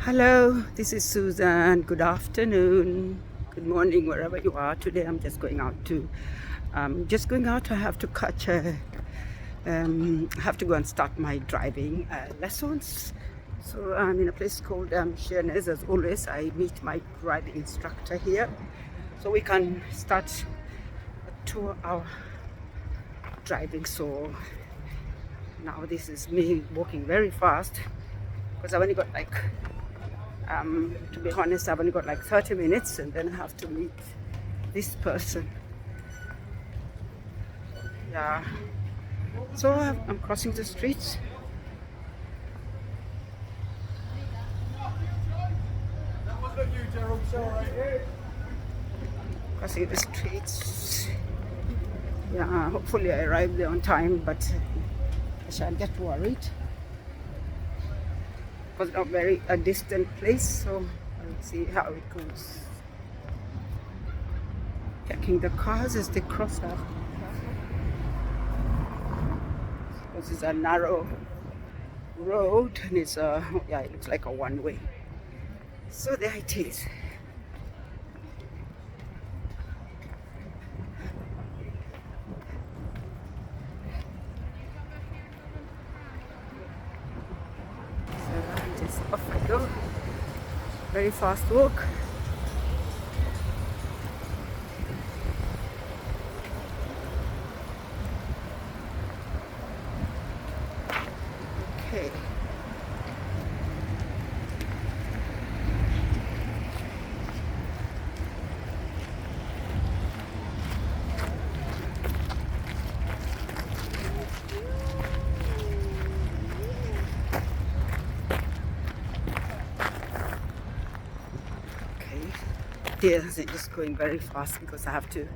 Hello, this is Susan. Good afternoon. Good morning, wherever you are. Today, I'm just going out to, I have to catch I have to go and start my driving lessons. So I'm in a place called Sheerness. As always, I meet my driving instructor here, so we can start a 2 hour driving. So now this is me walking very fast because I've only got to be honest, I've only got like 30 minutes and then I have to meet this person. Yeah. So I'm crossing the streets. Crossing the streets. Yeah, hopefully I arrive there on time, but I shall get worried. Because it's not very a distant place, so I'll see how it goes. Checking the cars as they cross up. This is a narrow road and it's it looks like a one-way. So there it is. So just off I go. Very fast walk. Okay. Yes, I'm just going very fast because I have to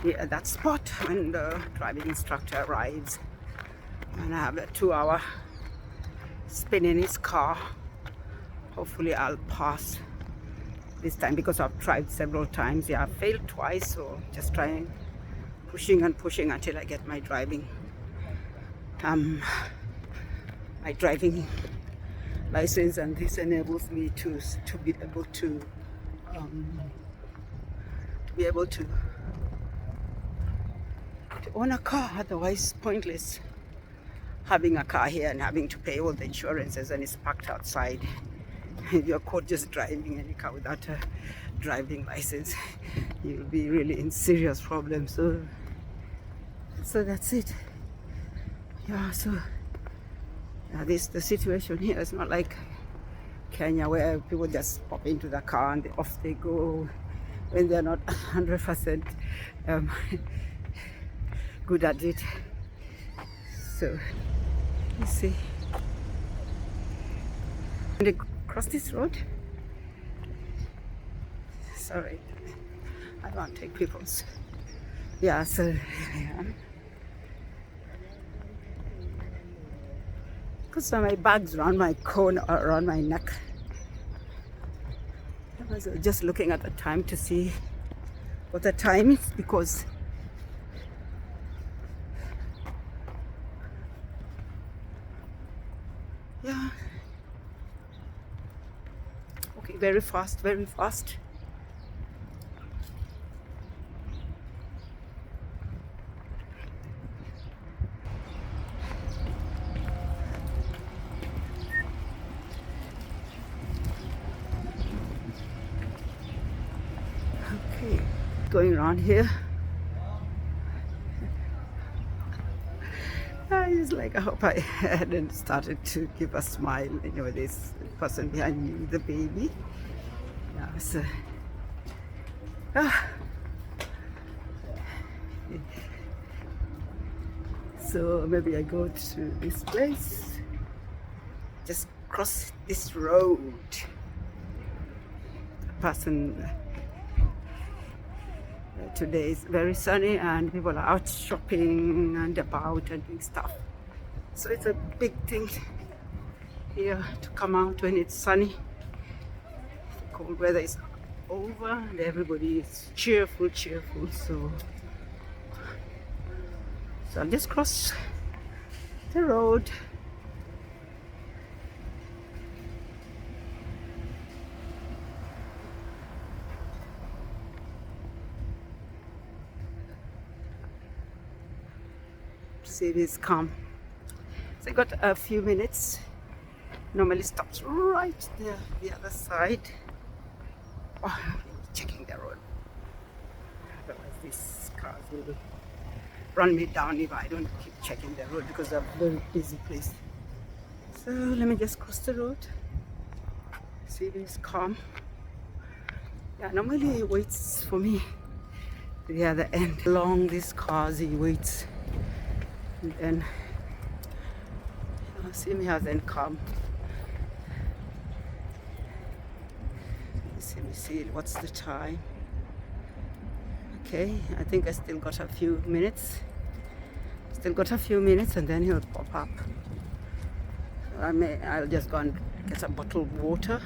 be at that spot when the driving instructor arrives. And I have a 2 hour spin in his car. Hopefully I'll pass this time because I've tried several times. Yeah, I've failed twice, so just trying, pushing and pushing until I get my driving license, and this enables me to be able to own a car. Otherwise, pointless having a car here and having to pay all the insurances and it's parked outside. You're caught just driving any car without a driving license. You'll be really in serious problems. So that's it. Yeah. So the situation here is not like Kenya where people just pop into the car and off they go when they're not 100% good at it. So you see, when they cross this road, sorry, I don't want to take people's. Yeah, so yeah. Because my bag's around my corner, around my neck. I was just looking at the time to see what the time is because yeah. Okay, very fast, very fast. Okay, going around here. I hope I hadn't started to give a smile. You know, this person behind me, the baby. Yeah, so maybe I go to this place, just cross this road. The person today is very sunny and people are out shopping and about and doing stuff. So it's a big thing here to come out when it's sunny. The cold weather is over and everybody is cheerful. So I'll just cross the road. See, it is calm. So I got a few minutes. Normally stops right there, the other side. Oh, checking the road. Otherwise, these cars will run me down if I don't keep checking the road because it's a very busy place. So let me just cross the road. See, it is calm. Yeah, normally he waits for me at the other end. Along these cars, he waits. And then, see me has then come. Let me see, what's the time? Okay, I think I still got a few minutes. And then he'll pop up. I'll just go and get a bottle of water.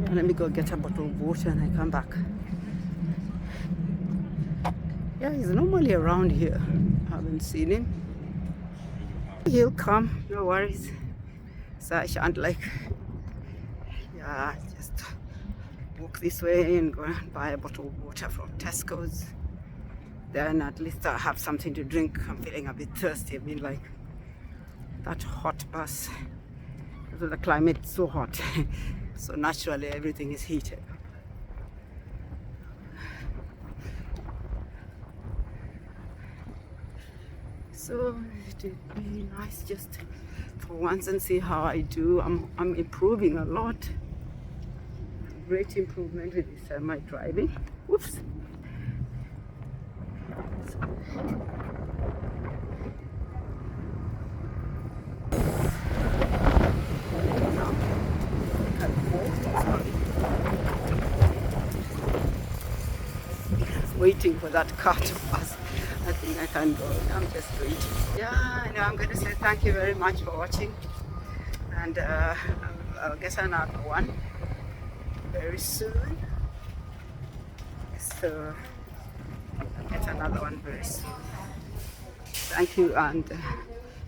Yeah, let me go get a bottle of water and I come back. Yeah, he's normally around here. I haven't seen him. He'll come, no worries. So I shan't just walk this way and go and buy a bottle of water from Tesco's. Then at least I have something to drink. I'm feeling a bit thirsty. I mean, like that hot bus. The climate's so hot. So naturally everything is heated. So it would be nice just for once and see how I do. I'm improving a lot. Great improvement with this semi driving. Whoops. Waiting for that car to pass. I think I can go. I'm just waiting. Yeah, I know. I'm going to say thank you very much for watching, and I'll get another one very soon. So I'll get another one very soon. Thank you, and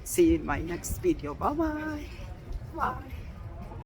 see you in my next video. Bye bye. Bye.